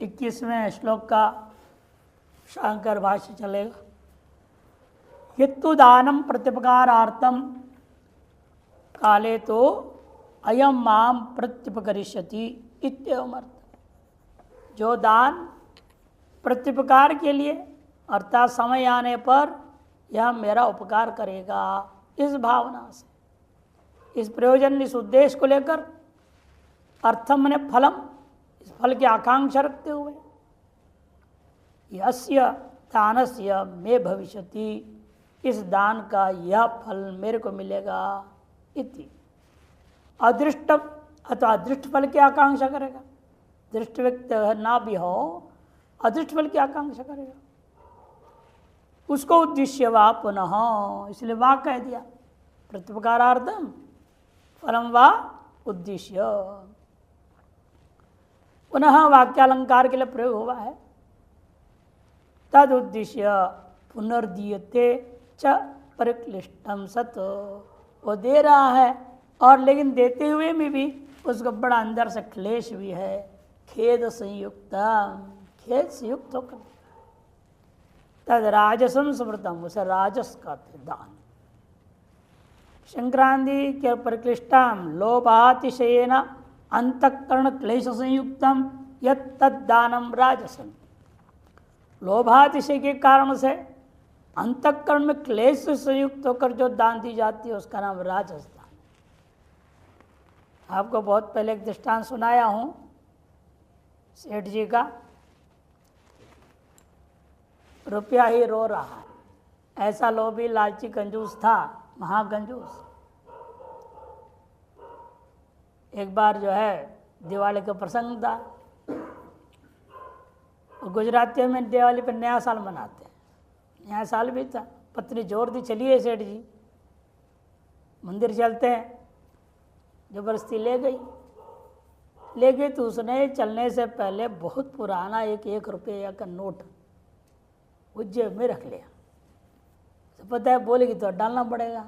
21वें श्लोक का शांकर भाष्य चलेगा। यत्तु दानम प्रत्युपकारार्थम काले तो अयम माम प्रत्युपकरिष्यति इत्येवम् अर्थ। जो दान प्रत्युपकार के लिए अर्थात समय आने पर यह मेरा उपकार करेगा, इस भावना से, इस प्रयोजन, इस उद्देश्य को लेकर अर्थम ने फलम, इस फल की आकांक्षा रखते हुए यस्य दानस्य मे भविष्यति, इस दान का यह फल मेरे को मिलेगा इति। अदृष्ट अथवा अदृष्ट फल की आकांक्षा करेगा, दृष्ट व्यक्ति ना भी हो, अदृष्ट फल की आकांक्षा करेगा, उसको उद्देश्य वा पुनः, इसलिए वा कह दिया, प्रत्युपकारार्थम फलम वा उद्देश्य। पुनः वाक्यालंकार के लिए प्रयोग हुआ है। तद उद्देश्य पुनर्दीयते च परिक्लिष्टम सत, वो दे रहा है और लेकिन देते हुए में भी उसको बड़ा अंदर से क्लेश भी है, खेद संयुक्त, खेद से युक्त होकर तद राजसम स्मृतम, उसे राजस का दान। संक्रांति के परिक्लिष्टम लोभातिशयेन अंतःकरण क्लेश संयुक्तम यत्तदानम राजसम, लोभातिशय के कारण से अंतःकरण में क्लेश से संयुक्त होकर जो दान दी जाती है उसका नाम राजस दान। आपको बहुत पहले एक दृष्टांत सुनाया हूं सेठ जी का, रुपया ही रो रहा है, ऐसा लोभी लालची कंजूस था, महाकंजूस। एक बार जो है दिवाली का प्रसंग था, गुजरातियों में दिवाली पर नया साल मनाते हैं, नया साल भी था। पत्नी जोर दी चलिए सेठ जी मंदिर चलते हैं, जबरदस्ती ले गई तो उसने चलने से पहले बहुत पुराना एक रुपये का नोट उस जेब में रख लिया। तो पता है बोलेगी तो डालना पड़ेगा,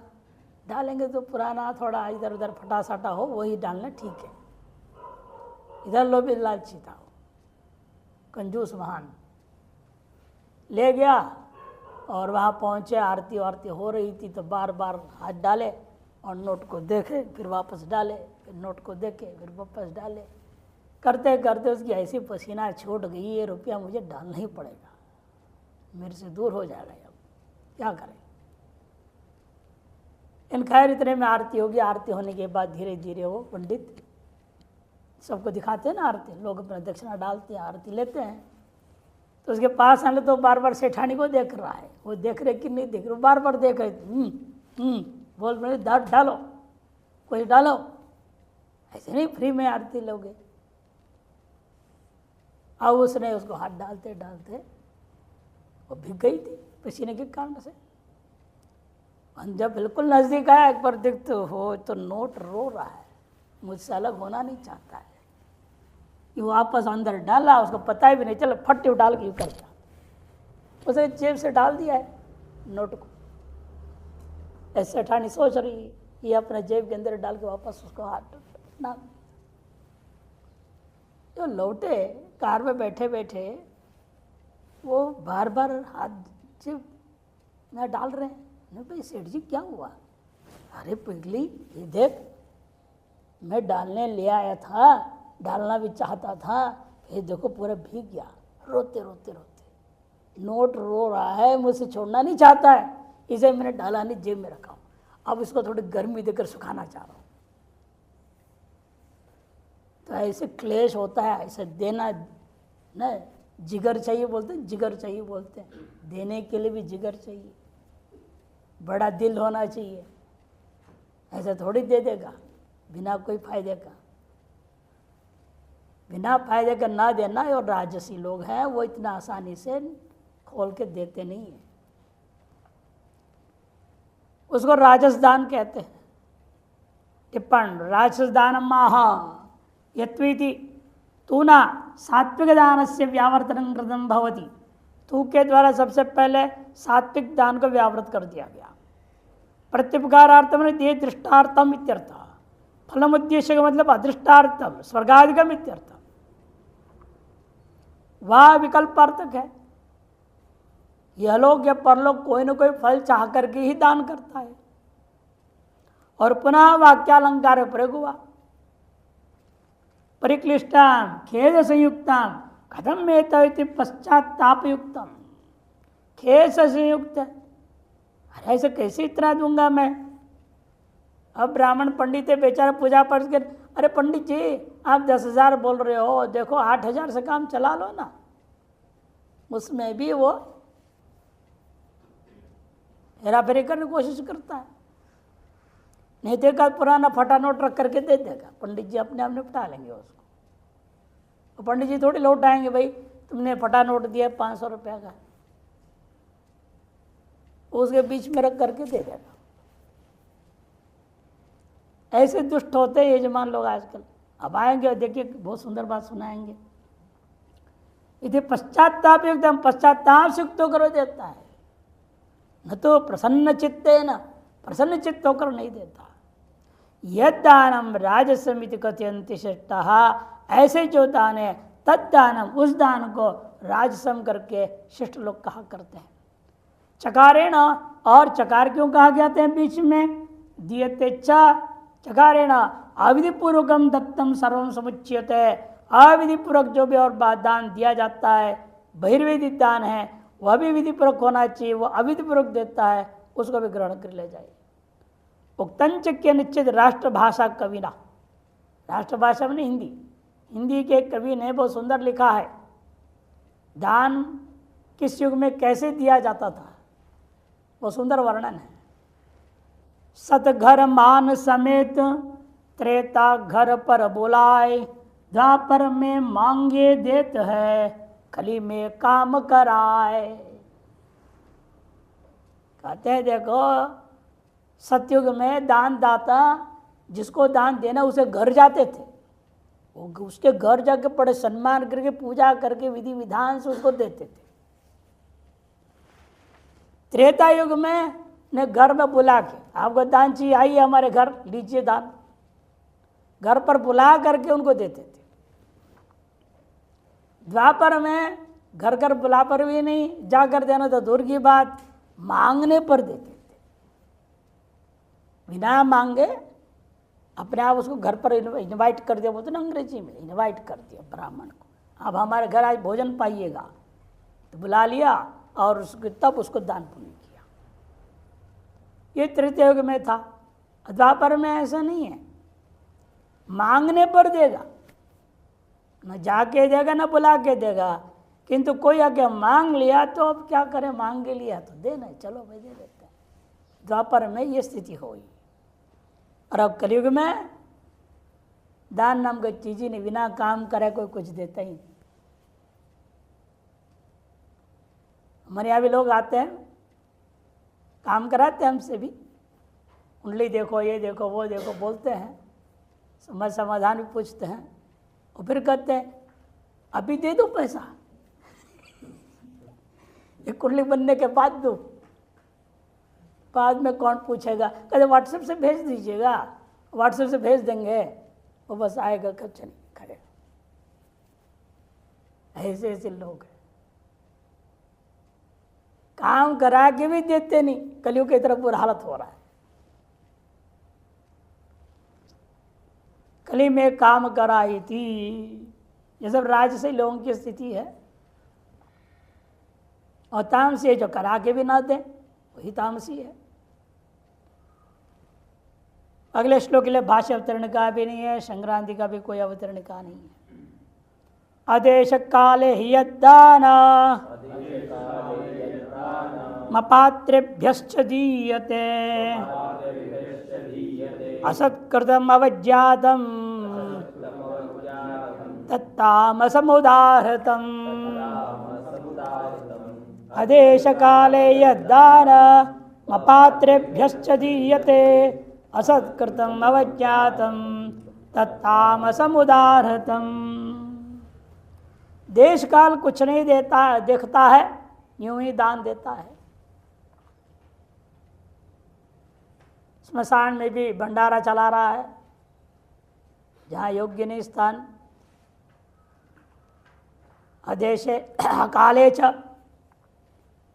डालेंगे तो पुराना थोड़ा इधर उधर फटा साटा हो वही डालना ठीक है। इधर लोभी लालची था, कंजूस महान, ले गया और वहाँ पहुँचे, आरती वारती हो रही थी तो बार बार हाथ डाले और नोट को देखे फिर वापस डाले, फिर नोट को देखे फिर वापस डाले, करते करते उसकी ऐसी पसीना छूट गई, ये रुपया मुझे डालना ही पड़ेगा, मेरे से दूर हो जाएगा, अब क्या करें। इन खैर इतने में आरती होगी, आरती होने के बाद धीरे धीरे वो पंडित सबको दिखाते हैं ना आरती, लोग अपना दक्षिणा डालते हैं, आरती लेते हैं। तो उसके पास आने तो बार बार सेठानी को देख रहा है, वो देख रहे कि नहीं देख रहे, बार बार देख रहे, बोल रहे डालो, कोई डालो, ऐसे नहीं फ्री में आरती लोगे। अब उसने उसको हाथ डालते डालते वो भीग गई थी पसीने के कारण से। जब बिल्कुल नज़दीक आया एक बार देखते हो तो नोट रो रहा है, मुझसे अलग होना नहीं चाहता है। ये वापस अंदर डाला, उसको पता ही भी नहीं चला, फट डाल के कर दिया, उसे जेब से डाल दिया है नोट को। ऐसे ठानी सोच रही ये अपने जेब के अंदर डाल के वापस उसको हाथ डाल। जो लौटे कार में बैठे बैठे वो बार बार हाथ जेब में डाल रहे हैं। नहीं भाई सेठ जी क्या हुआ? अरे पिघली ये देख, मैं डालने ले आया था, डालना भी चाहता था, फिर देखो पूरा भीग गया, रोते रोते रोते। नोट रो रहा है, मुझसे छोड़ना नहीं चाहता है, इसे मैंने डाला नहीं, जेब में रखा हूँ, अब इसको थोड़ी गर्मी देकर सुखाना चाह रहा हूँ। तो ऐसे क्लेश होता है, ऐसे देना न, जिगर चाहिए बोलते हैं, जिगर चाहिए बोलते हैं, देने के लिए भी जिगर चाहिए, बड़ा दिल होना चाहिए। ऐसे थोड़ी दे देगा बिना कोई फायदे का, बिना फायदे का ना देना। और राजसी लोग हैं वो इतना आसानी से खोल के देते नहीं है, उसको राजस दान कहते हैं। टिप्पण राजस दान माह यत्वीति तू ना सात्विक दान से व्यावर्तन कृतम भवति, तू के द्वारा सबसे पहले सात्विक दान को व्यावृत कर दिया गया। प्रत्युपकारार्थम ये दृष्टार्थम इत्यर्थ, फलम उद्देश्य का मतलब अदृष्टार्थम स्वर्गाधिकम इत्यर्थ। वह विकल्पार्थक है। यह लोग या परलोक कोई न कोई फल चाह करके ही दान करता है। और पुनः वाक्यालंकार प्रयोग हुआ, परिक्लिष्टाम खेद संयुक्ताम कथम में पश्चातापयुक्तम। खेद से संयुक्त है, अरे ऐसे कैसे इतना दूंगा मैं। अब ब्राह्मण पंडित है बेचारा पूजा पाठ कर, अरे पंडित जी आप 10,000 बोल रहे हो, देखो 8,000 से काम चला लो ना। उसमें भी वो हेरा फेरी करने की कोशिश करता है। नहीं देगा पुराना फटा नोट रख करके दे देगा, पंडित जी अपने आप निपटा लेंगे उसको। तो पंडित जी थोड़ी लौटाएंगे, भाई तुमने फटा नोट दिया 500 रुपया का, उसके बीच में रख करके दे देगा। ऐसे दुष्ट होते हैं यजमान लोग आजकल। अब आएंगे और देखिए बहुत सुंदर बात सुनाएंगे। यदि पश्चाताप एकदम पश्चाताप से युक्त होकर देता है, न तो प्रसन्न चित्ते न, प्रसन्न चित्त होकर नहीं देता। यद दानम राजसमिति कथयन्ति शिष्टाः, ऐसे जो दान है तद दानम, उस दान को राजसम करके शिष्ट लोग कहा करते हैं। चकारेण, और चकार क्यों कहा गया था बीच में, दीयते च चकारेण अविधिपूर्वकम दत्तम सर्वम समुच्यते। अविधिपूर्वक जो भी और दान दिया जाता है, बहिर्विधि दान है, वह भी विधिपूर्वक होना चाहिए। वो अविधिपूर्वक देता है उसको भी ग्रहण कर ले जाए। उक्तंच के निश्चित राष्ट्रभाषा कविना, राष्ट्रभाषा में हिंदी, हिंदी के कवि ने बहुत सुंदर लिखा है दान किस युग में कैसे दिया जाता था, बहुत सुंदर वर्णन है। सतघर मान समेत त्रेता घर पर बुलाए, द्वापर में मांगे देत है, कली में काम कराए। कहते हैं देखो सतयुग में दान दाता जिसको दान देना उसे घर जाते थे, वो उसके घर जाके बड़े सम्मान करके पूजा करके विधि विधान से उसको देते थे। त्रेता युग में ने घर में बुला के आपको दान चाहिए, आइए हमारे घर लीजिए दान, घर पर बुला करके उनको देते थे। द्वापर में घर घर बुला पर भी नहीं, जाकर देना तो दूर की बात, मांगने पर देते थे। बिना मांगे अपने आप उसको घर पर इनवाइट कर दिया, बोलते ना अंग्रेजी में, इनवाइट कर दिया ब्राह्मण को, अब हमारे घर आज भोजन पाइएगा, तो बुला लिया और उसको तब उसको दान पुण्य किया। ये तृतीय युग में था। द्वापर में ऐसा नहीं है, मांगने पर देगा, न जाके देगा न बुला के देगा। किंतु कोई आके मांग लिया तो अब क्या करें, मांग के लिया तो देना, चलो भाई दे देते हैं। द्वापर में ये स्थिति हुई। और अब कलयुग में दान नाम की चीज ही नहीं, बिना काम करे कोई कुछ देता ही नहीं। हमारे यहाँ भी लोग आते हैं, काम कराते हैं हमसे भी, कुंडली देखो, ये देखो, वो देखो बोलते हैं, समझ समाधान भी पूछते हैं, और फिर कहते हैं अभी दे दो पैसा, ये कुंडली बनने के बाद दो, बाद में कौन पूछेगा। कहते व्हाट्सएप से भेज दीजिएगा, व्हाट्सएप से भेज देंगे, वो बस आएगा कुछ नहीं करेगा। ऐसे ऐसे लोग हैं, काम करा के भी देते नहीं। कलयुग की तरफ बुरा हालत हो रहा है। कली में काम कराई थी, ये सब राजसी लोगों की स्थिति है। और तामसी जो करा के भी ना दे वही तामसी है। अगले श्लोक के लिए भाष्य अवतरण का भी नहीं है, संक्रांति का भी कोई अवतरण का नहीं है। आदेश काले ही यद्दान मपात्रेभ्यश्च दीयते असत्कृतम अवज्ञातम तत्तामसमुदाहृतम। आदेश काले यद्दान मपात्रेभ्यश्च दीयते असत्कृतम अवज्ञातम तत्तामसमुदाहृतम। देश काल कुछ नहीं देता, देखता है, यूं ही दान देता है। स्मशान में भी भंडारा चला रहा है, जहाँ योग्य नहीं स्थान, अदेशे अकाले च,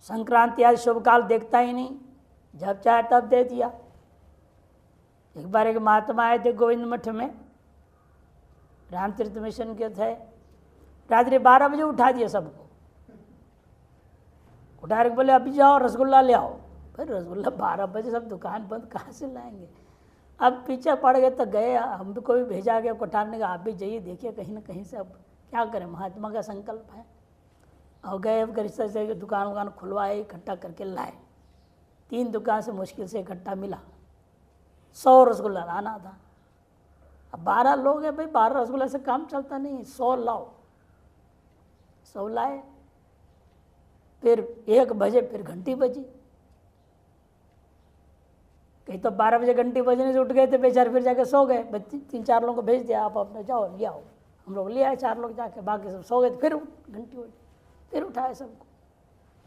संक्रांति आदि शुभ काल देखता ही नहीं, जब चाहे तब दे दिया। एक बार एक महात्मा आए थे गोविंद मठ में, रामतीर्थ मिशन के थे, रात्रि 12 बजे उठा दिया सबको, उठा के बोले अभी जाओ रसगुल्ला ले आओ। फिर रसगुल्ला 12 बजे, सब दुकान बंद, कहाँ से लाएंगे। अब पीछे पड़ गए तो गए, हम को भी भेजा गया कोठारने का, आप भी जाइए देखिए कहीं ना कहीं से, अब क्या करें, महात्मा का संकल्प है। और गए अब रिश्ते से दुकान खुलवाए, इकट्ठा करके लाए। 3 दुकान से मुश्किल से इकट्ठा मिला, 100 रसगुल्ला लाना था। अब 12 लोग हैं भाई, 12 रसगुल्ला से काम चलता नहीं, 100 लाओ। 100 लाए, फिर 1 बजे फिर घंटी बजी। कहीं तो 12 बजे घंटी बजने से उठ गए थे बेचारे, फिर जाके सो गए। 3-4 लोगों को भेज दिया, आप अपने जाओ ले आओ। हम लोग ले आए 4 लोग जाके, बाकी सब सो गए। फिर घंटी बजी, फिर उठाए सबको,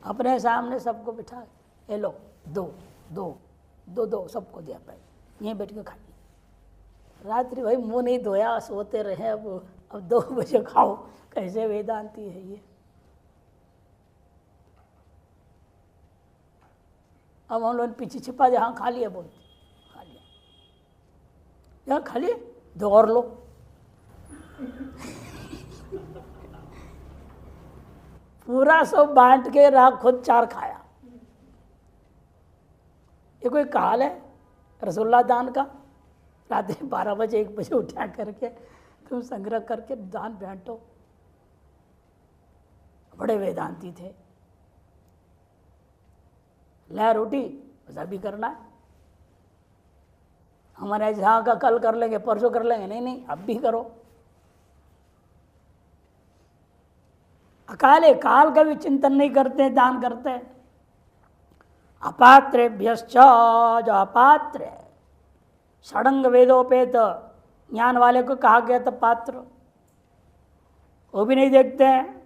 अपने सामने सबको बिठाए, ये लो 2 सबको दिया, भाई यहीं बैठ के खाइए। रात्रि भाई मुंह नहीं धोया, सोते रहे। अब 2 बजे खाओ, कैसे वेदांती है ये। अब हम लोग पीछे छिपा दिया, हाँ खा लिया, बोलते खा लिया, यहाँ खा लिए, 2 और लो। पूरा सब बांट के रहा, खुद 4 खाया। ये कोई काल है रसगुल्ला दान का? रात्रि 12 बजे 1 बजे उठा करके तुम संग्रह करके दान बांटो। बड़े वेदांती थे। लहर उठी, बस अभी करना है। हमारे जहाँ का कल कर लेंगे, परसों कर लेंगे, नहीं अब भी करो। अकाले काल का भी चिंतन नहीं करते, दान करते। अपात्रेभ्यश्च, जो अपात्र है, षडंग वेदोपेत ज्ञान वाले को कहा गया था पात्र, वो भी नहीं देखते हैं।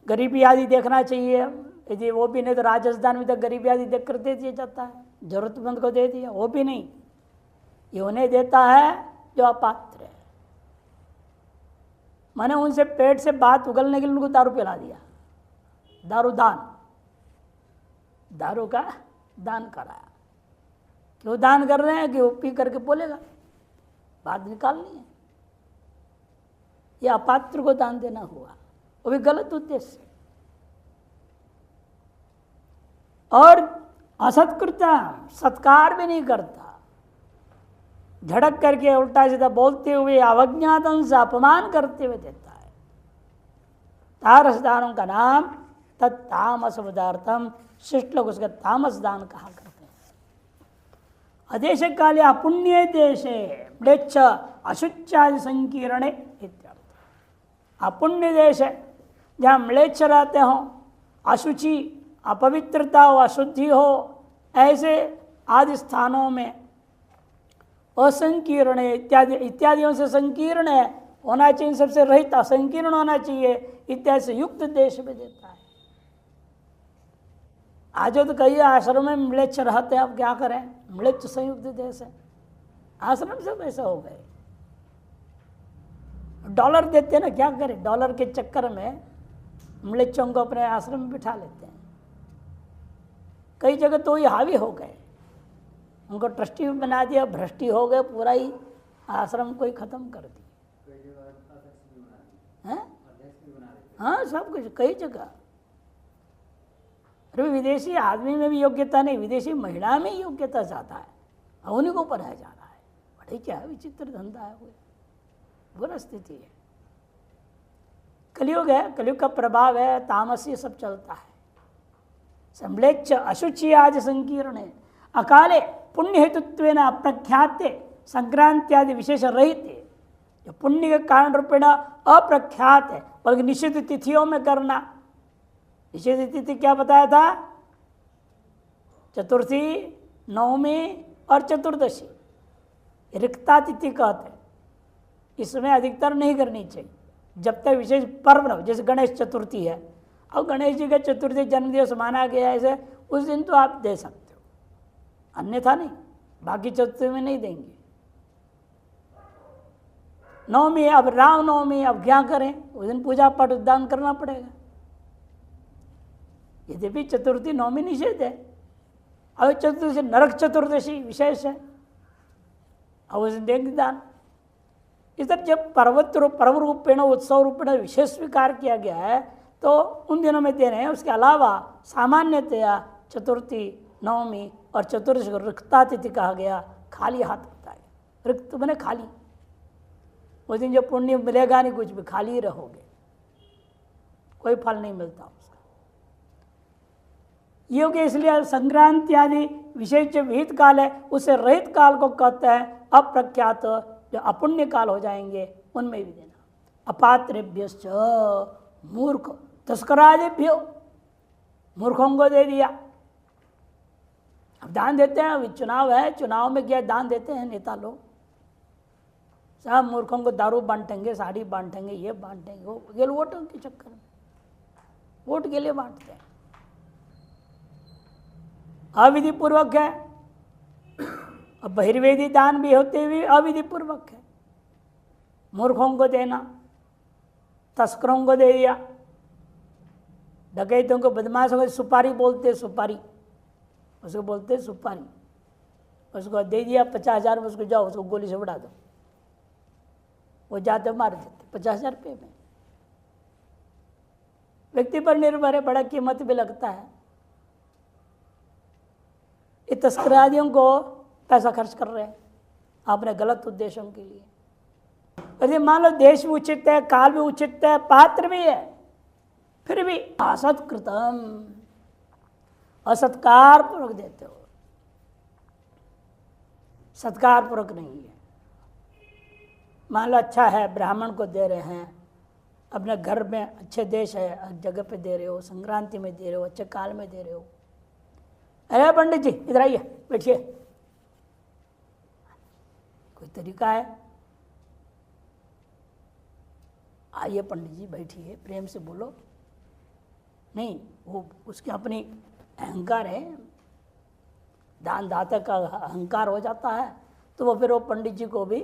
गरीबी आदि देखना चाहिए, यदि वो भी नहीं तो राजस्थान में तो गरीबी आदि देख कर दे दिया जाता है, जरूरतमंद को दे दिया, वो भी नहीं। ये उन्हें देता है जो अपात्र है। मैंने उनसे पेट से बात उगलने के लिए उनको दारू पिला दिया, दारू का दान कराया। क्यों दान कर रहे हैं कि वो पी करके बोलेगा, बात निकालनी है। ये अपात्र को दान देना हुआ, वो भी गलत उद्देश्य से। और असत्कृता, सत्कार भी नहीं करता, झड़क करके उल्टा सीधा बोलते हुए अवज्ञातन से अपमान करते हुए देता है। तारस दानों का नाम तत्तामस पदार्थम, शिष्ट लोग उसका तामस दान कहा करते हैं। अदेश काले अपुण्य देशे म्लेच्छ अशुच्यादि संकीर्णे इत्यर्थ। अपुण्य देश है जहाँ म्लेच्छ रहते हो, अशुचि अपवित्रता हो, अशुद्धि हो, ऐसे आदि स्थानों में असंकीर्ण इत्यादियों से संकीर्ण है होना चाहिए, सबसे रहित असंकीर्ण होना चाहिए, इत्यादि से युक्त देश में देता है। आज तो कई आश्रम में म्लेच्छ रहते हैं, अब क्या करें, म्लेच्छ संयुक्त देश है, आश्रम सब ऐसा हो गए। डॉलर देते हैं ना, क्या करें, डॉलर के चक्कर में म्लेच्छों को अपने आश्रम में बिठा लेते हैं। कई जगह तो ये हावी हो गए, उनको ट्रस्टी में बना दिया, भ्रष्टी हो गए, पूरा ही आश्रम को ही खत्म कर दिया। हाँ सब कुछ, कई जगह। अरे विदेशी आदमी में भी योग्यता नहीं, विदेशी महिला में ही योग्यता ज़्यादा है, उन्हीं को पढ़ाया जा रहा है। बड़े क्या विचित्र धंधा है, वो बुरा स्थिति है। कलयुग है, कलयुग का प्रभाव है, तामसी सब चलता है। सम्लेच्छ अशुचि आदि संकीर्ण है। अकाले पुण्य हेतुत्वेन अप्रख्याते संक्रांत्यादि विशेष रहित, जो पुण्य के कारण रूपेण अप्रख्यात है, बल्कि निश्चित तिथियों में करना। निश्चित तिथि क्या बताया था, चतुर्थी, नवमी और चतुर्दशी, रिक्ता तिथि कहते हैं। इसमें अधिकतर नहीं करनी चाहिए जब तक विशेष पर्व न हो। जैसे गणेश चतुर्थी है, और गणेश जी का चतुर्थी जन्मदिवस माना गया है, ऐसे उस दिन तो आप दे सकते हो, अन्यथा नहीं। बाकी चतुर्थी में नहीं देंगे। नवमी है, अब राम नवमी, अब क्या करें, उस दिन पूजा पाठ दान करना पड़ेगा। यद्यपि चतुर्थी नवमी निषेध है, अब चतुर्दशी नरक चतुर्दशी विशेष है, अब उस दिन देंगे दान। इस तरह जब पर्व रूपेण उत्सव रूपेण विशेष स्वीकार किया गया है तो उन दिनों में दे रहे हैं। उसके अलावा सामान्यतया चतुर्थी, नवमी और चतुर्दशी को रिक्तातिथि कहा गया, खाली हाथ होता है। रिक्त बने खाली, उस दिन जो पुण्य मिलेगा नहीं, कुछ भी खाली रहोगे, कोई फल नहीं मिलता उसका। ये इसलिए संक्रांति आदि विशेष जो विहित काल है उसे रहित काल को कहते हैं। अप्रख्यात जो अपुण्य काल हो जाएंगे उनमें भी देना। अपात्रेभ्यश्च मूर्ख तस्करादिभ्यो, मूर्खों को दे दिया। अब दान देते हैं, अभी चुनाव है, चुनाव में क्या दान देते हैं नेता लोग, सब मूर्खों को दारू बांटेंगे, साड़ी बांटेंगे, ये बांटेंगे, वो केवल वोटों के चक्कर में, वोट के लिए बांटते हैं। अविधि पूर्वक है। अब बहिर्वेदी दान भी होते हुए अविधि पूर्वक है। मूर्खों को देना, तस्करों को दे दिया, डकैतों को, बदमाशों को सुपारी बोलते, सुपारी उसको बोलते सुपारी, उसको दे दिया 50,000 में, उसको जाओ उसको गोली से उड़ा दो, वो जाते मार देते 50,000 रुपये में। व्यक्ति पर निर्भर है, बड़ा कीमत भी लगता है। ये तस्कर आदियों को पैसा खर्च कर रहे हैं अपने गलत उद्देश्यों के लिए। यदि मान लो देश भी उचित है, काल भी उचित है, पात्र भी है, फिर भी असत्कृतम, असत्कार पूर्वक देते हो, सत्कार पूर्वक नहीं है। मान लो अच्छा है, ब्राह्मण को दे रहे हैं, अपने घर में अच्छे देश है जगह पे दे रहे हो, संक्रांति में दे रहे हो, अच्छे काल में दे रहे हो। अरे पंडित जी इधर आइए, बैठिए, कोई तरीका है? आइए पंडित जी बैठिए, प्रेम से बोलो। नहीं, वो उसकी अपनी अहंकार है, दान दाता का अहंकार हो जाता है, तो वो फिर वो पंडित जी को भी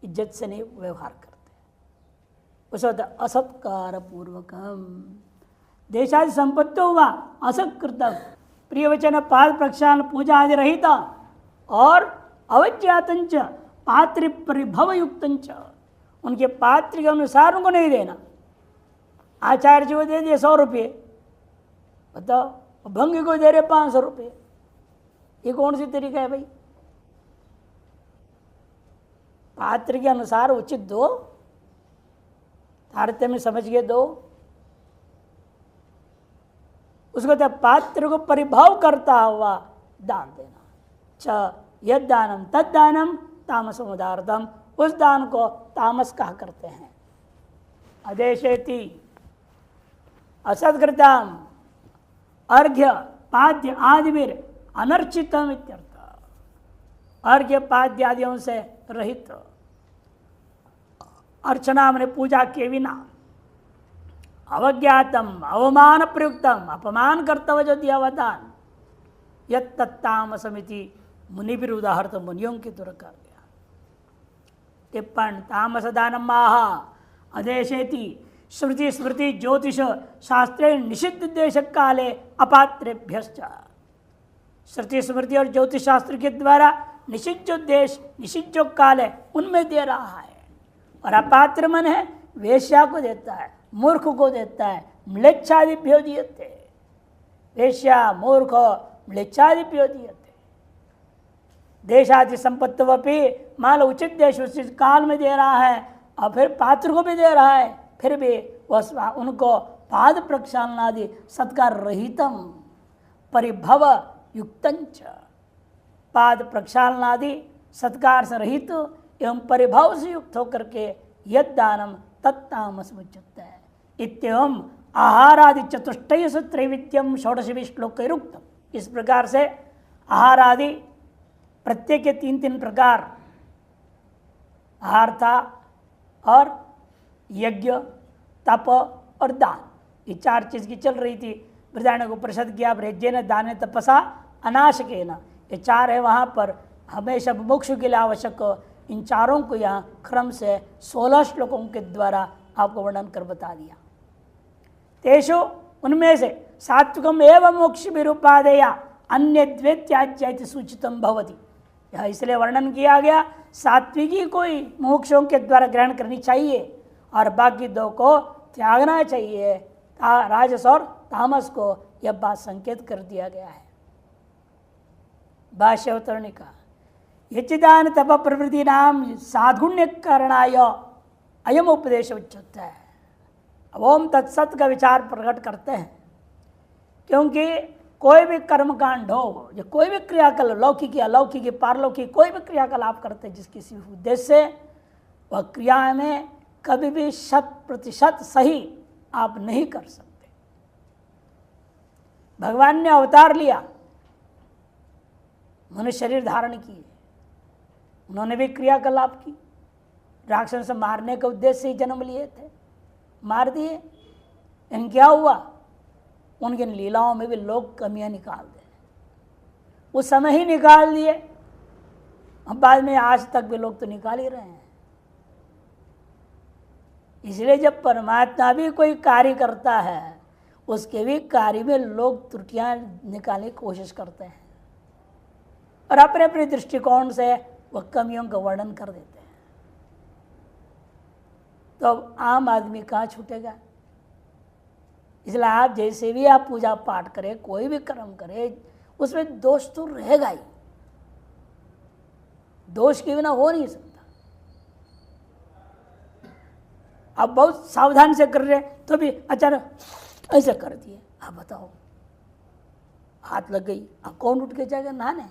इज्जत से नहीं व्यवहार करते। उस असत्कार पूर्वकम देशादि संपत्ति हुआ असत्कृतम प्रियवचन पाद प्रक्षालन पूजा आदि रहित और अवज्ञातंच पात्र परिभव युक्तंच, उनके पात्र के अनुसार उनको नहीं देना। आचार्य जी को दे दिए 100 रुपये, बताओ, भंगी को दे रहे 500 रुपये, ये कौन सी तरीका है भाई? पात्र के अनुसार उचित दो, तारतम्य समझ के दो। उसको तो पात्र को परिभाव करता हुआ दान देना। च यद दानम तद दानम तामसम उदारतम, उस दान को तामस कहा करते हैं। अदेशेति असत्कृतम अर्घ्य पाद्य आदिवीर अनर्चितम इत्यर्थ, अर्घ्य पाद्य आदियों से रहित, अर्चना मैंने पूजा के बिना, अवज्ञातम अवमान प्रयुक्तम अपमान कर्तव्य जो दिया हुआ दान, यत तत्तामसमिति मुनि भी उदाहरण मुनियों के द्वारा कर गया। टिप्पण तामस दानम माहा अदेशेति श्रुति स्मृति ज्योतिष शास्त्रे निषिद्ध देश काले अपात्रेभ्यश्च, श्रुति स्मृति और ज्योतिष शास्त्र के द्वारा निषिद्ध जो देश निषिद्ध जो काल है उनमें दे रहा है। और अपात्र मन है वेश्या को देता है, मूर्ख को देता है, म्लेच्छादिभ्यो दीयते, वेश्या मूर्ख म्लेच्छादिभ्यो दीयते। देशादि संपत्तिवपि मान लो उचित देश उचित काल में दे रहा है और फिर पात्र को भी दे रहा है, फिर भी वह उनको पाद प्रक्षालनादि सत्कार रहितम परिभव युक्तंच, पाद प्रक्षालनादि सत्कार से रहित एवं परिभाव से युक्त होकर के यद दानम तत्तामस मुच्यते है। इत्येवं आहारादि चतुष्टय से त्रैविध्यम षोडशवी श्लोक रुक्त। इस प्रकार से आहार आदि प्रत्येक के 3-3 प्रकार, आहार था और यज्ञ, तप और दान, ये 4 चीज की चल रही थी। वृदारण्य को परिषद किया, यज्ञेन दाने तपसा अनाशकेन, ये 4 है। वहाँ पर हमेशा मोक्ष के लिए आवश्यक इन चारों को यहाँ क्रम से 16 श्लोकों के द्वारा आपको वर्णन कर बता दिया। तेषु उनमें से सात्विकम एवं मोक्ष विरूपादेया अन्य द्वे त्याज्य सूचितम भवति। यह इसलिए वर्णन किया गया सात्विकी को ही मोक्षों के द्वारा ग्रहण करनी चाहिए और बाकी दो को त्यागना चाहिए। राजस और तामस को यह बात संकेत कर दिया गया है। भाष्योत्तरणी का यचिदान तप प्रवृत्ति नाम साधुण्य करणाय अयम उपदेश उच्चता है। अब ओम तत्सत का विचार प्रकट करते हैं, क्योंकि कोई भी कर्मकांड हो, जो कोई भी क्रियाकलाप, लौकिक अलौकिक पारलौकिक कोई भी क्रियाकलाप करते हैं जिस किसी उद्देश्य से, वह क्रिया में कभी भी 100% सही आप नहीं कर सकते। भगवान ने अवतार लिया, मनुष्य शरीर धारण किए, उन्होंने भी क्रियाकलाप की, राक्षस से मारने के उद्देश्य से ही जन्म लिए थे, मार दिए। लेकिन क्या हुआ, उनकी लीलाओं में भी लोग कमियां निकाल दे, उस समय ही निकाल दिए, अब बाद में आज तक भी लोग तो निकाल ही रहे हैं। इसलिए जब परमात्मा भी कोई कार्य करता है, उसके भी कार्य में लोग त्रुटियां निकालने की कोशिश करते हैं और अपने अपने दृष्टिकोण से वह कमियों का वर्णन कर देते हैं। तो अब आम आदमी कहाँ छूटेगा। इसलिए आप जैसे भी आप पूजा पाठ करें, कोई भी कर्म करें, उसमें दोष तो रहेगा ही, दोष के बिना हो नहीं सकता। आप बहुत सावधान से कर रहे तो भी अचानक ऐसे कर दिए, आप बताओ हाथ लग गई, आप कौन उठ के जाएगा नहाने,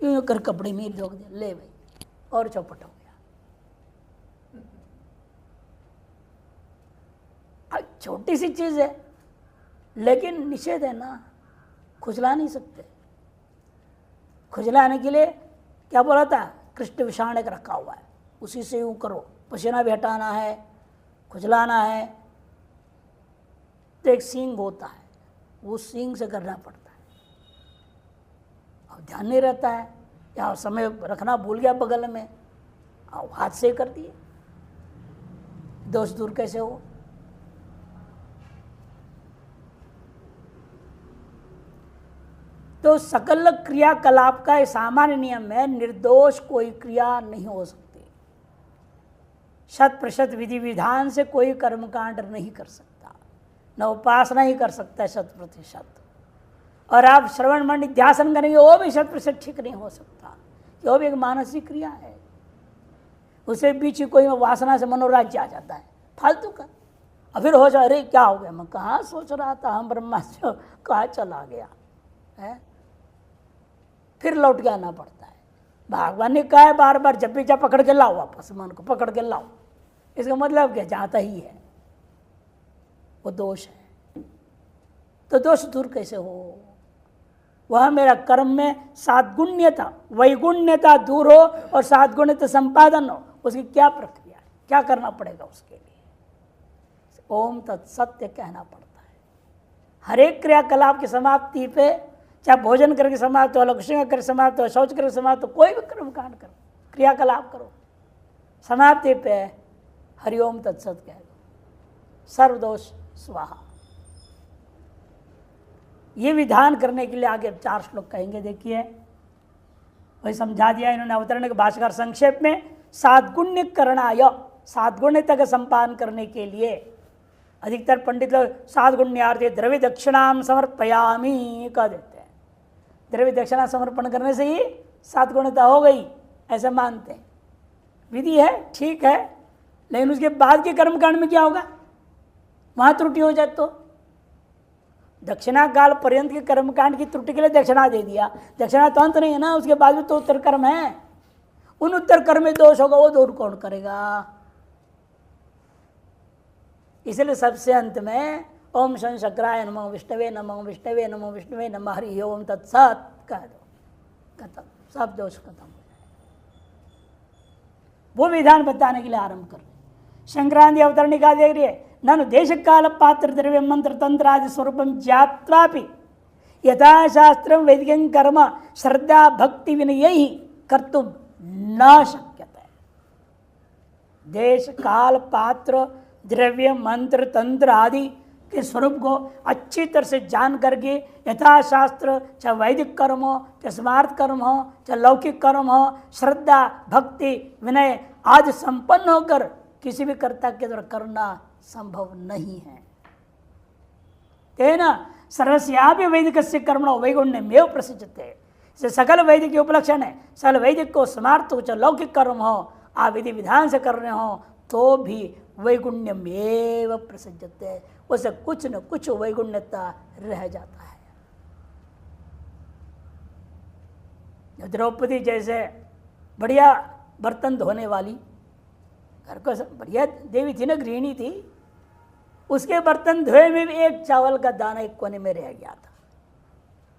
यूं कर कपड़े में झोंक दे, ले भाई और चौपट हो गया। छोटी सी चीज है लेकिन निषेध है ना, खुजला नहीं सकते। खुजलाने के लिए क्या बोला था, कृष्ण विषाण एक रखा हुआ है, उसी से यूं करो, पसीना भी हटाना है, खुजलाना है, तो एक सींग होता है, वो सींग से करना पड़ता है। अब ध्यान नहीं रहता है या समय रखना भूल गया बगल में, और हाथ से कर दिए, दोष दूर कैसे हो। तो सकल क्रियाकलाप का सामान्य नियम है, निर्दोष कोई क्रिया नहीं हो सकती। 100% विधि विधान से कोई कर्मकांड नहीं कर सकता, न उपासना ही कर सकता है 100%। और आप श्रवण मंडी ध्यान करेंगे, वो भी 100% ठीक नहीं हो सकता, वो भी एक मानसिक क्रिया है। उसे बीच कोई वासना से मनोराज्य आ जाता है फालतू का, और फिर हो जाए अरे क्या हो गया, मैं कहाँ सोच रहा था, हम ब्रह्मास्त्र कहाँ चला गया है, फिर लौट के आना पड़ता है। भगवान ने कहा है बार बार, जब भी जा पकड़ के लाओ, वापस मन को पकड़ के लाओ, इसका मतलब क्या, जाता ही है, वो दोष है। तो दोष दूर कैसे हो, वह मेरा कर्म में साद्गुण्यता वैगुण्यता दूर हो और साद्गुण्यता संपादन हो, उसकी क्या प्रक्रिया है, क्या करना पड़ेगा उसके लिए, ओम तत्सत्य कहना पड़ता है। हर एक क्रियाकलाप की समाप्ति पे, चाहे भोजन करके समाप्त हो, लक्ष्य करके समाप्त हो, शौच करके समाप्त हो, कोई भी कर्मकांड करो, क्रियाकलाप करो, समाप्ति पे हरिओम तत्सत कह दो, सर्वदोष स्वाहा। ये विधान करने के लिए आगे 4 श्लोक कहेंगे, देखिए वही समझा दिया इन्होंने अवतरण के भाष्यकार संक्षेप में। साद्गुण्य करणाय, साद्गुण्यता का संपादन करने के लिए अधिकतर पंडित लोग साद्गुण्यार्थे द्रव्य दक्षिणाम समर्पयामी कह देते हैं। द्रव्य दक्षिणा समर्पण करने से ही साद्गुण्यता हो गई, ऐसा मानते हैं। विधि है, ठीक है, लेकिन उसके बाद के कर्मकांड में क्या होगा, वहां त्रुटि हो जाए तो दक्षिणा काल पर्यंत के कर्मकांड की त्रुटि के लिए दक्षिणा दे दिया, दक्षिणा तो अंत नहीं है ना, उसके बाद भी तो उत्तर कर्म है, उन उत्तर कर्म में दोष होगा, वो दूर कौन करेगा। इसलिए सबसे अंत में ओम शंकराय नमो विष्णवे नमो विष्णवे नमो विष्णवे नमः हरि ओम तत्सत कह दो, खत्म, सब दोष खत्म हो जाए। वो विधान बताने के लिए आरंभ कर संक्रांति अवतरणिका देख रही है, ननु देश काल पात्र द्रव्य मंत्र तंत्र आदि स्वरूपम ज्ञात्वापि यथाशास्त्रम वैदिकं कर्म श्रद्धा भक्ति विनय ही कर्तुम न शक्यते। देश काल पात्र द्रव्य मंत्र तंत्र आदि के स्वरूप को अच्छी तरह से जान करके यथाशास्त्र, चाहे वैदिक कर्म हो, चाहे स्मार्थ कर्म हो, चाहे लौकिक कर्म हो, श्रद्धा भक्ति विनय आदि संपन्न होकर किसी भी कर्ता के द्वारा करना संभव नहीं है। तेना सर्वस्यापि वैदिकस्य कर्मणो वैगुण्यमेव प्रसिद्धते। इसे सकल वैदिक के उपलक्षण है। सकल वैदिक को स्मार्थ हो, चाहे लौकिक कर्म हो, आप विधि विधान से कर रहे हो तो भी वैगुण्यमेव प्रसिद्धते, उसे कुछ न कुछ वैगुण्यता रह जाता है। द्रौपदी जैसे बढ़िया बर्तन धोने वाली, घर को बढ़िया देवी थी ना, गृहिणी थी, उसके बर्तन धोए में भी एक चावल का दाना एक कोने में रह गया था।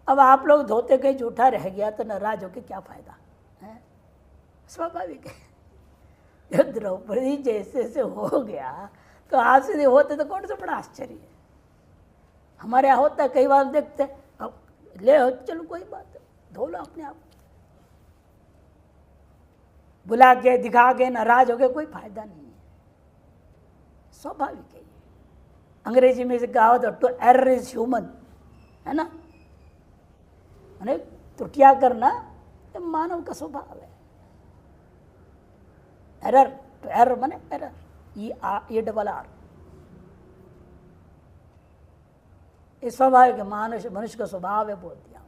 अब आप लोग धोते कहीं जूठा रह गया तो नाराज होके क्या फायदा है? स्वाभाविक है। जब द्रौपदी जैसे से हो गया तो आज से होते तो कौन सा बड़ा आश्चर्य है। हमारे यहाँ होता है, कई बार देखते अब ले हो, चलो कोई बात है, धो लो अपने आप, बुला के दिखा के नाराज हो गए, कोई फायदा नहीं है। स्वाभाविक है। अंग्रेजी में से कहा तो टू एरर इज ह्यूमन, है ना, मैंने त्रुटियां करना ये मानव का स्वभाव है। एरर, तो एरर माने एरर, ये डबल आर, ये स्वाभाविक है, मनुष्य का स्वभाव है, बोल दिया।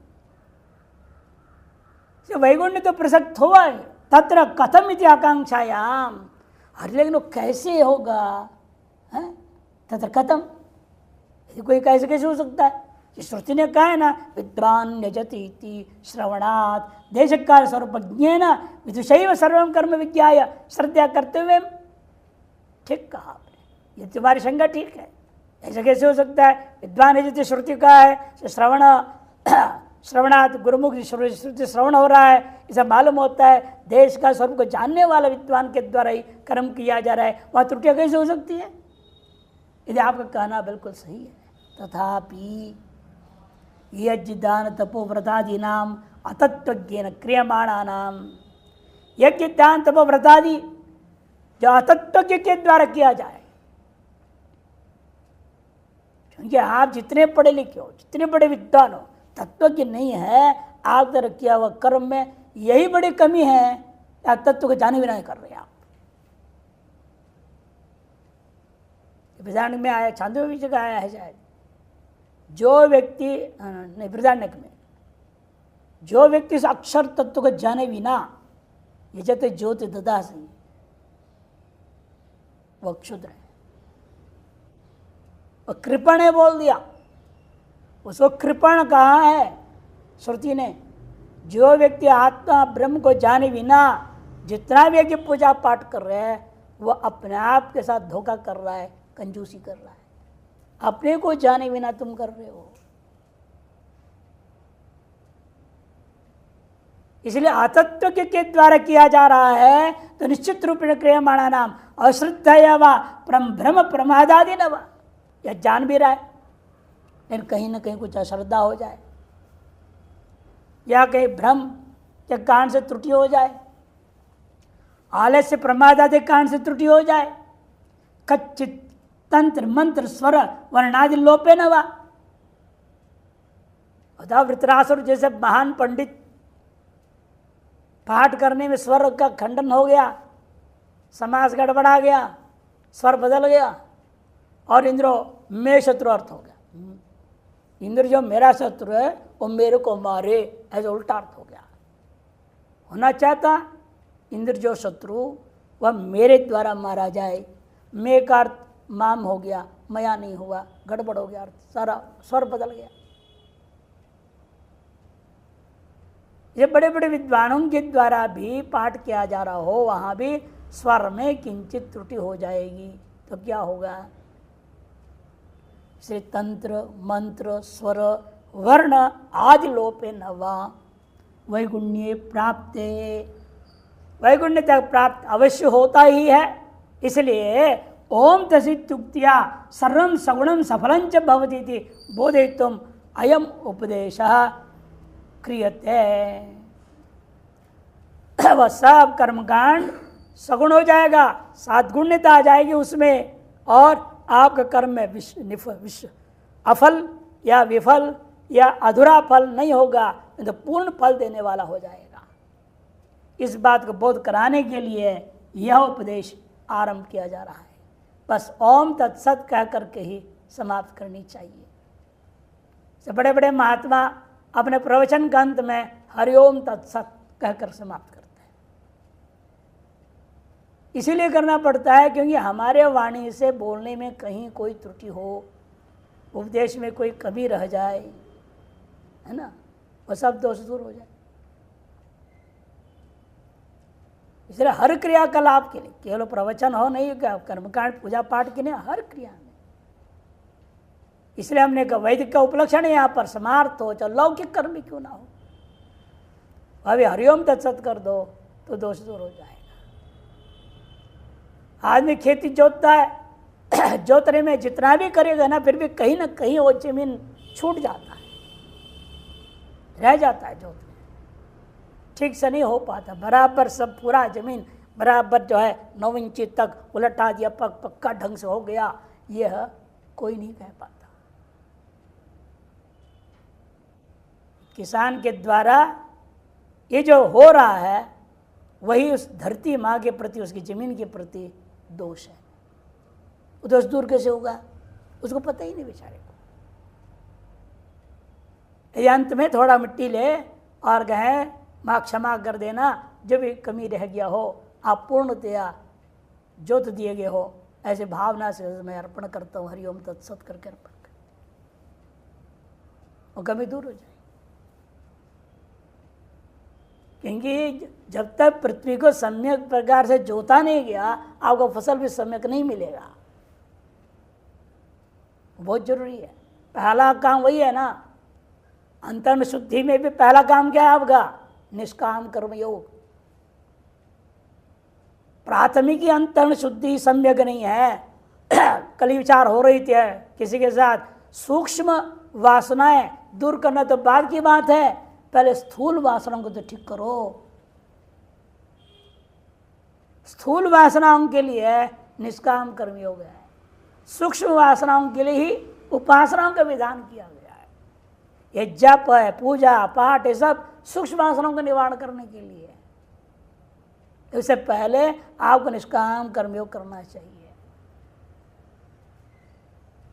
वैगुण्य तो प्रसक्त हुआ है, तत्र कथम इति आकांक्षायाम, हर लेकिन वो कैसे होगा है? तत्र कथम, कोई कैसे हो सकता है? श्रुति ने कहा है ना, विद्वान यजति इति श्रवणात् देशकाल सर्वज्ञेन विदुषैव सर्वं कर्म विज्ञाय, श्रद्धा करते हुए। ठीक कहा आपने, ये तुम्हारी शंका ठीक है। ऐसा कैसे हो सकता है? विद्वान यजति श्रुति का है, श्रवण श्रवणात् गुरुमुख श्रुति श्रवण हो रहा है, इसे मालूम होता है देश का स्वरूप को जानने वाला विद्वान के द्वारा ही कर्म किया जा रहा है, वहाँ त्रुटियाँ कैसे हो सकती है? यदि आपका कहना बिल्कुल सही है। तथापि यज्ञदान तपोव्रतादीनाम अतत्वज्ञेन क्रियमाणानाम, यज्ञ दान तपोव्रतादि जो अतत्वज्ञ के द्वारा किया जाए, क्योंकि आप जितने पढ़े लिखे हो, जितने बड़े विद्वान हो, तत्वज्ञ नहीं है, आप द्वारा किया हुआ कर्म में यही बड़ी कमी है, आप तत्व को जाने बिना कर रहे हैं। आप बृहदारण्यक में आया, छांदोग्य में जगह आया है शायद, जो व्यक्ति नहीं, बृहदारण्यक में जो व्यक्ति इस अक्षर तत्व को जाने बिना यजते ज्योति ददासी, वह क्षुद्र है, वह कृपण है, बोल दिया उसको। कृपण कहा है श्रुति ने, जो व्यक्ति आत्मा ब्रह्म को जाने बिना जितना भी पूजा पाठ कर रहे हैं, वह अपने आप के साथ धोखा कर रहा है, कंजूसी कर रहा है। अपने को जाने बिना तुम कर रहे हो। इसलिए अतत्व के द्वारा किया जा रहा है तो निश्चित रूप में क्रियमाणा नाम अश्रद्धया व भ्रम प्रमादादि न वा, यह जान भी रहा है लेकिन कहीं ना कहीं कुछ अश्रद्धा हो जाए, या कहीं भ्रम के कारण से त्रुटि हो जाए, आलस्य प्रमादादि कारण से त्रुटि हो जाए, कच्चित तंत्र मंत्र स्वर वर्णादि लोपे न वा। वृत्रासुर जैसे महान पंडित, पाठ करने में स्वर का खंडन हो गया, समास गड़बड़ा गया, स्वर बदल गया, और इंद्रो में शत्रु अर्थ हो गया। इंद्र जो मेरा शत्रु है वो मेरे को मारे, ऐसा उल्टा अर्थ हो गया। होना चाहता इंद्र जो शत्रु वह मेरे द्वारा मारा जाए, मैं का अर्थ माम हो गया, मया नहीं हुआ, गड़बड़ हो गया, अर्थ सारा स्वर बदल गया। ये बड़े बड़े विद्वानों के द्वारा भी पाठ किया जा रहा हो, वहाँ भी स्वर में किंचित त्रुटि हो जाएगी तो क्या होगा? श्री तंत्र मंत्र स्वर वर्ण आदि लोपे न वा वैगुण्ये प्राप्ते, वैगुण्य तक प्राप्त अवश्य होता ही है। इसलिए ओम तसित्युक्त्या सर्वं सगुणं सफलं च भवति इति बोधयितुम् अयम उपदेशः क्रियते। वह सब कर्मकांड सगुण हो जाएगा, साद्गुण्यता आ जाएगी उसमें, और आपका कर्म में विश्व अफल या विफल या अधूरा फल नहीं होगा, तो पूर्ण फल देने वाला हो जाएगा। इस बात को बोध कराने के लिए यह उपदेश आरंभ किया जा रहा है। बस ओम तत्सत कह करके ही समाप्त करनी चाहिए। से बड़े बड़े महात्मा अपने प्रवचन के अंत में हरिओम तत्सत कहकर समाप्त करते हैं। इसीलिए करना पड़ता है क्योंकि हमारे वाणी से बोलने में कहीं कोई त्रुटि हो, उपदेश में कोई कमी रह जाए, है ना, वो सब दोष दूर हो जाए। इसलिए हर क्रियाकलाप के लिए, केवल प्रवचन हो नहीं, क्या कर्मकांड पूजा पाठ के लिए, हर क्रिया में। इसलिए हमने कहा वैदिक का उपलक्षण है यहाँ पर समार्थ हो, चाहे लौकिक कर्म भी क्यों ना हो, अभी हरिओम तत्सत कर दो तो दोष दूर हो जाएगा। आदमी खेती जोतता है, जोतने में जितना भी करेगा ना, फिर भी कहीं ना कहीं वो जमीन छूट जाता है, रह जाता है जोतने, ठीक से नहीं हो पाता बराबर। सब पूरा जमीन बराबर जो है 9 इंच तक उलटा दिया, पक्का ढंग से हो गया, यह कोई नहीं कह पाता। किसान के द्वारा ये जो हो रहा है वही उस धरती माँ के प्रति, उसकी जमीन के प्रति दोष है। वो दोष दूर कैसे होगा, उसको पता ही नहीं बेचारे को। अंत में थोड़ा मिट्टी ले और कहे माँ क्षमा कर देना, जो भी कमी रह गया हो आप पूर्णतया जोत दिए गए हो, ऐसे भावना से मैं अर्पण करता हूँ, हरिओम तत्सत करके अर्पण कर, वो कमी दूर हो जाए। क्योंकि जब तक पृथ्वी को सम्यक प्रकार से जोता नहीं गया, आपको फसल भी सम्यक नहीं मिलेगा। बहुत जरूरी है। पहला काम वही है ना, अंतर्न शुद्धि में भी पहला काम क्या है आपका, निष्काम कर्म योग। प्राथमिक अंतर्न शुद्धि सम्यक नहीं है। कल विचार हो रही थी किसी के साथ, सूक्ष्म वासनाएं दूर करना तो बाद की बात है, पहले स्थूल वासनाओं को तो ठीक करो। स्थूल वासनाओं के लिए निष्काम कर्म योग है, सूक्ष्म वासनाओं के लिए ही उपासनाओं का विधान किया गया है। ये जप है, पूजा पाठ, ये सब सूक्ष्म वासनाओं का निवारण करने के लिए है। इससे पहले आपको निष्काम कर्मयोग करना चाहिए।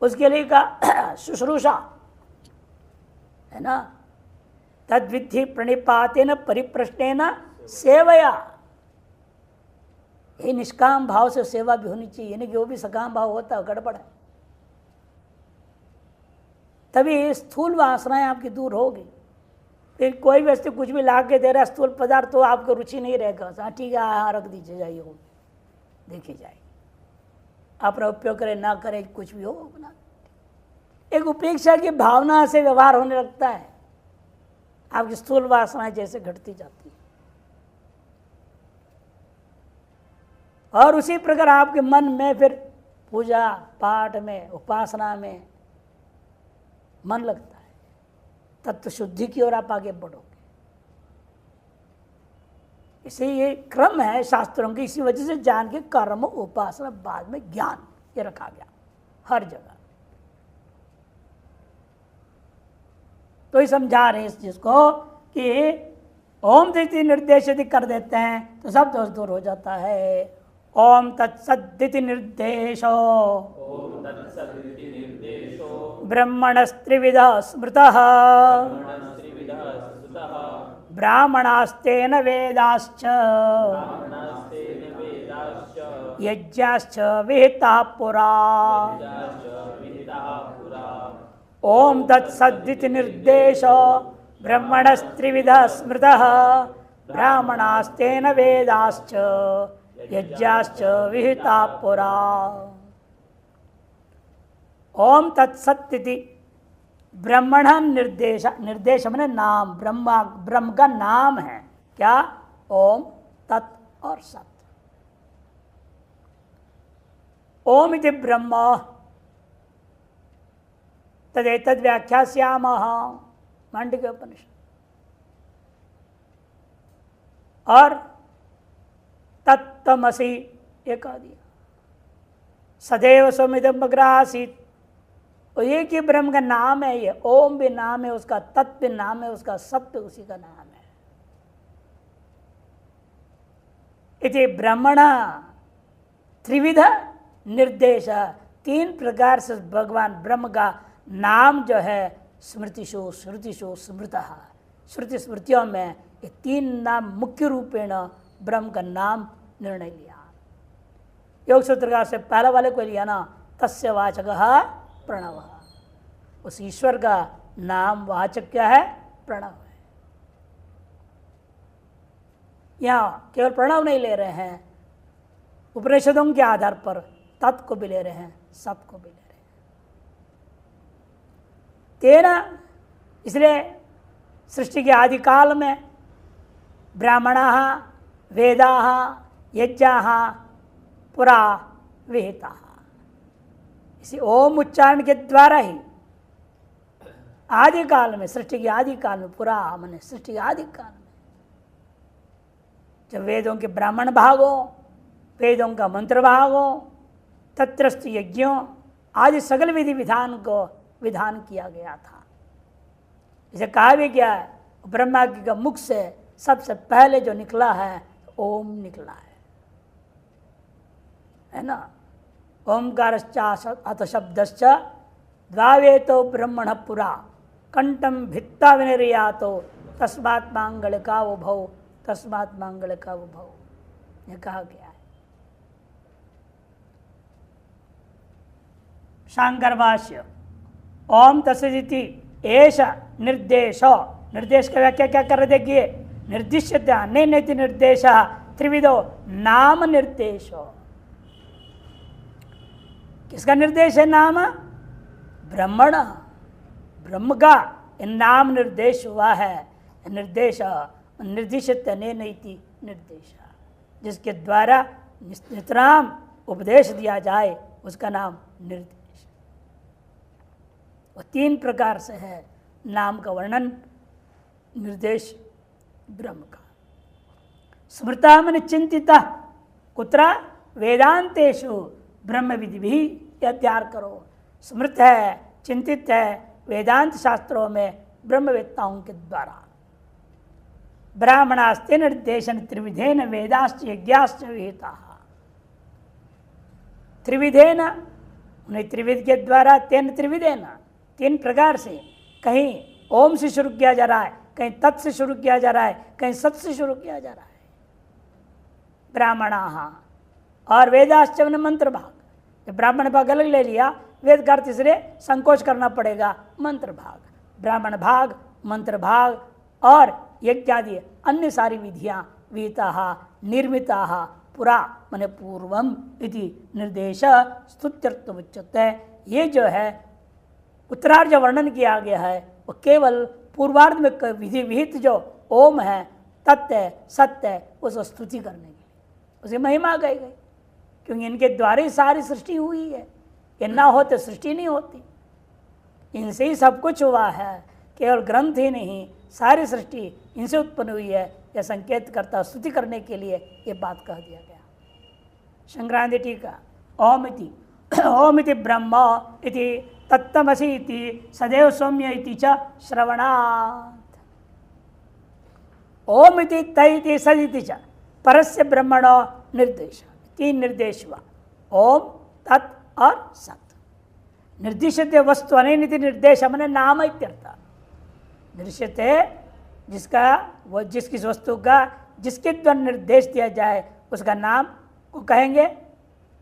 उसके लिए का शुश्रूषा है ना, तद्विधि प्रणिपातेन परिप्रश्नेन सेवया, ये निष्काम भाव से सेवा भी होनी चाहिए, यानी कि वो भी सकाम भाव होता है, गड़बड़ है। तभी स्थूल वासनाएं आपकी दूर होगी। फिर कोई व्यक्ति कुछ भी ला के दे रहा है स्थूल पदार्थ, तो आपको रुचि नहीं रहेगा, हाँ ठीक है हाँ रख दीजिए, जाइए हो देखी जाएगी, अपना उपयोग करे ना करे कुछ भी हो अपना। एक उपेक्षा की भावना से व्यवहार होने लगता है, आपकी स्थूल वासनाएं जैसे घटती जाती है। और उसी प्रकार आपके मन में फिर पूजा पाठ में, उपासना में मन लगता है, तत्व शुद्धि की ओर आप आगे बढ़ोगे। इसे ये क्रम है शास्त्रों की, इसी वजह से जान के कर्म उपासना बाद में ज्ञान, ये रखा गया हर जगह। तो ये समझा रहे इस चीज को कि ओम तिथि निर्देश यदि कर देते हैं तो सब दोष दूर हो जाता है। ओम तत्सदिति निर्देशो ब्रह्मणस्त्रिविध स्मृतः ब्राह्मणास्तेन वेदाश्च यज्ञाश्च विहिताः पुरा। ओम तत्सदिति निर्देशो ब्रह्मणस्त्रिविध स्मृतः ब्राह्मणास्तेन वेदाश्च यज्ञाश्च विहिताः पुरा। ओम तत्सदिति ब्रह्मण निर्देश, निर्देश मैंने नाम, ब्रह्म का नाम है क्या, ओम तत् और सत। ओम इति ब्रह्म तदेतद् व्याख्यास्यामः मांडुक्य उपनिषद। और तत्त तत्तमसि ये कह दिया। सदैव सौमिदम अग्रासीत, और एक ही ब्रह्म का नाम है ये। ओम भी नाम है उसका, तत् भी नाम है उसका, सत्य उसी का नाम है। इति ब्रह्मण त्रिविध निर्देश, 3 प्रकार से भगवान ब्रह्म का नाम जो है स्मृतिषु श्रुतिषु स्मृतः, श्रुति स्मृतियों में ये 3 नाम मुख्य रूपेण ब्रह्म का नाम निर्णय लिया। योग सूत्रकार से पहले वाले को लिया ना, तस्य वाचकः प्रणव, उस ईश्वर का नाम वाचक क्या है? प्रणव है। यहाँ केवल प्रणव नहीं ले रहे हैं, उपनिषदों के आधार पर तत् को भी ले रहे हैं, सत को भी ले रहे हैं। तेरह, इसलिए सृष्टि के आदि काल में ब्राह्मणाः वेदाः यज्ञाः पुरा विहिताः, इसी ओम उच्चारण के द्वारा ही आदि काल में, सृष्टि के आदि काल में, पुरा माने सृष्टि के आदि काल में जब वेदों के ब्राह्मण भाग हो, वेदों का मंत्र भाग हो, तत्रस्थ यज्ञों आदि सगल विधि विधान को विधान किया गया था। इसे कहा भी गया है, ब्रह्मा जी का मुख से सबसे पहले जो निकला है ओम निकला है ना। ओंकारश्चा अथ शब्दश्च द्वावेतो ब्रह्मण पुरा कंठम भित्ता विनिर्यातो तस्मात् मांगल का उभौ, तस्मात् मांगल का उभौ, यह कहा गया है। शांकर भाष्य ओम तत्सदिति एष निर्देश, निर्देश का व्याख्या क्या कर रहे देखिए, निर्दिश्यते अन्येति निर्देश त्रिविधो नाम निर्देश। किसका निर्देश है? नाम ब्रह्मण, ब्रह्म का नाम निर्देश हुआ है। निर्देश निर्दिश्यते अन्येति निर्देश, जिसके द्वारा नितराम उपदेश दिया जाए उसका नाम निर्देश। और 3 प्रकार से है नाम का वर्णन, निर्देश ब्रह्म का। स्मृता मन चिंतिता कुत्र वेदांतेषु ब्रह्म विधि भी अध्ययन करो। स्मृत है, चिंतित है वेदांत शास्त्रों में ब्रह्मवेत्ताओं के द्वारा। ब्राह्मणास्ते निर्देशन त्रिविधेन वेदाश्च यज्ञाश्च विहिता, त्रिविधेन उन्हें त्रिविध के द्वारा, तेन त्रिविधेन 3 प्रकार से, कहीं ओम से शुरू किया जा रहा है, कहीं तत् से शुरू किया जा रहा है, कहीं सत से शुरू किया जा रहा है। ब्राह्मणाः और वेदाश्च मंत्र भाग, जब ब्राह्मण भाग अलग ले लिया, वेद का अर्थ इसलिए संकोच करना पड़ेगा, मंत्र भाग, ब्राह्मण भाग, मंत्र भाग और यज्ञादि अन्य सारी विधियां विहिताः निर्मिताः पुरा माने पूर्वम इति निर्देश स्तुत्यर्थम उच्यते। ये जो है उत्तरार्ध जो वर्णन किया गया है वो केवल पूर्वार्ध में विधि विहित जो ओम है, तत्व है, सत्य है, उसको स्तुति करने के लिए, उसकी महिमा गई गई, क्योंकि इनके द्वारा ही सारी सृष्टि हुई है। ये ना होते सृष्टि नहीं होती, इनसे ही सब कुछ हुआ है। केवल ग्रंथ ही नहीं, सारी सृष्टि इनसे उत्पन्न हुई है। यह संकेत करता, स्तुति करने के लिए ये बात कह दिया गया। संक्रांति टीका ओम इति ब्रह्म इति तत्तमसि इति सदैव सौम्य इति च श्रवणात्। ओम इति तैति सदिति च परस्य ब्रह्मणो निर्देश, 3 निर्देश हुआ, ओम तत् और सत। निर्दिश्यते वस्तु अनेनिति निर्देश मैंने नाम इत्यर्थ। निर्दिश्यते जिसका वो जिसकी वस्तु का जिसके द्वारा निर्देश दिया जाए उसका नाम को कहेंगे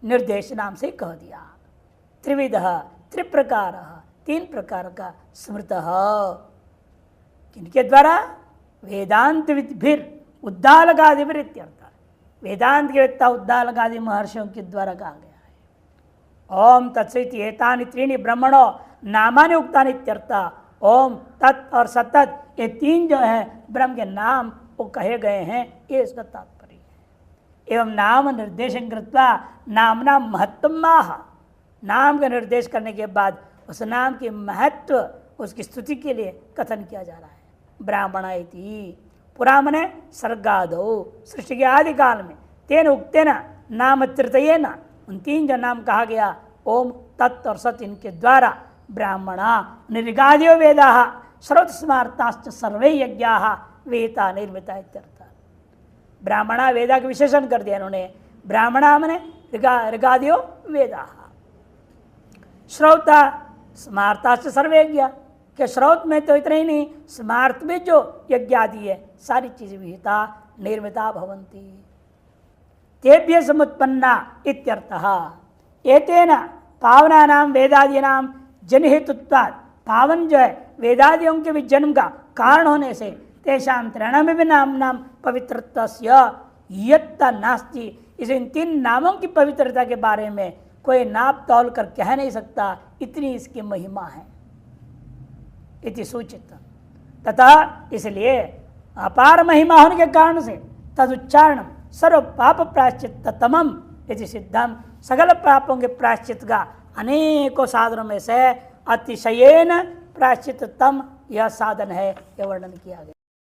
निर्देश, नाम से कह दिया। त्रिविध 3 प्रकार, 3 प्रकार का स्मृत, किनके द्वारा? वेदांत विद्भिर उद्दालकादिभिर इत्यर्थ। वेदांत के वेत्ता उद्दालकादि महर्षियों के द्वारा कहा गया है। ओम तत्सदिति एतानि 3 ब्रह्मणो नामानि उक्तानि इत्यर्थ। ओम तत् और सतत ये 3 जो है ब्रह्म के नाम वो कहे गए हैं, ये इसका तात्पर्य है। एवं नाम निर्देशन कृत्वा नामना महत्तमाह, नाम का निर्देश करने के बाद उस नाम के महत्व, उसकी स्तुति के लिए कथन किया जा रहा है। ब्राह्मण इति पुरा मने सर्गादो, सृष्टि के आदि काल में तेन उक्तेन नाम तृतयेन, उन 3 जो नाम कहा गया ओम, तत् और सत, इनके द्वारा ब्राह्मणा निर्गाद्यो वेदा श्रोत स्मार्ताश्च सर्वे यज्ञा वेता निर्मिता इत्यर्थ। ब्राह्मणा वेदा के विशेषण कर दिया इन्होंने। ब्राह्मणा मने ऋगादियो वेदा, श्रौता स्मार्ताश्च सर्वे यज्ञ, के श्रौत में तो इतना ही नहीं, स्मार्त में जो यज्ञ आदि है सारी चीजें विहिता निर्मिता भवन्ति, तेभ्य समुत्पन्ना इत्यर्थः। एतेन पावनानां वेदादीनां जनहेतुत्वात्, पावन जो है वेदादियों के भी जन्म का कारण होने से, तेषां त्रयाणामेव नाम्नां पवित्रत्वस्य यत्ता नास्ति, इस इन 3 नामों की पवित्रता के बारे में कोई नाप तौल कर कह नहीं सकता, इतनी इसकी महिमा है इति सूचित। तथा इसलिए अपार महिमा होने के कारण से तदुच्चारण सर्व पाप प्रायश्चित तमम इति सिद्धम, सकल पापों के प्रायश्चित का अनेकों साधनों में से अतिशयेन प्रायश्चित तम यह साधन है, यह वर्णन किया गया।